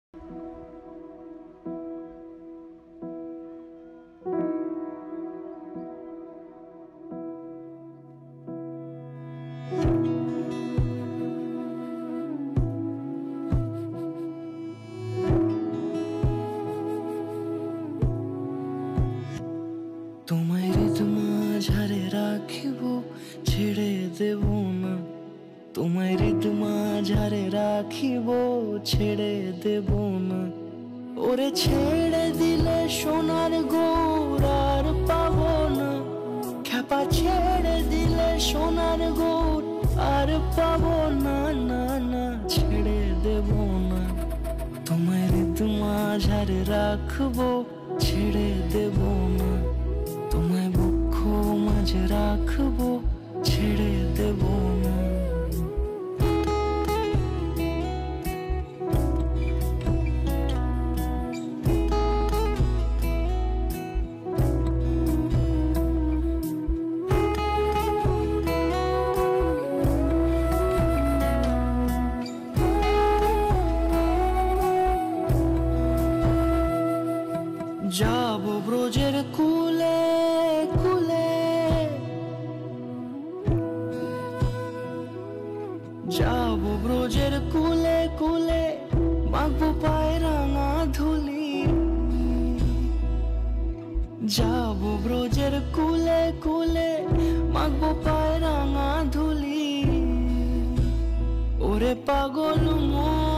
তোমায় মাঝারে রাখিব, ছেড়ে দেব না। তোমায় মাঝারে রাখিব, ছেড়ে দেব না। ওরে ছেড়ে দিলে সোনার গৌর আর পাবো না। খ্যাপা ছেড়ে দিলে সোনার গৌর আর পাবো না। না না, ছেড়ে দেব না। তোমায় মাঝারে রাখবো, ছেড়ে দেব না। তোমায় বক্ষ মাঝে রাখবো, ছেড়ে দেব না। যাবো ব্রজের কুলে কুলে, যাবো ব্রজের কুলে কুলে, মাখবো পায়ে রাঙা ধুলি। যাবো ব্রজের কুলে কুলে, মাখবো পায়ে রাঙা ধুলি। ওরে পাগল মন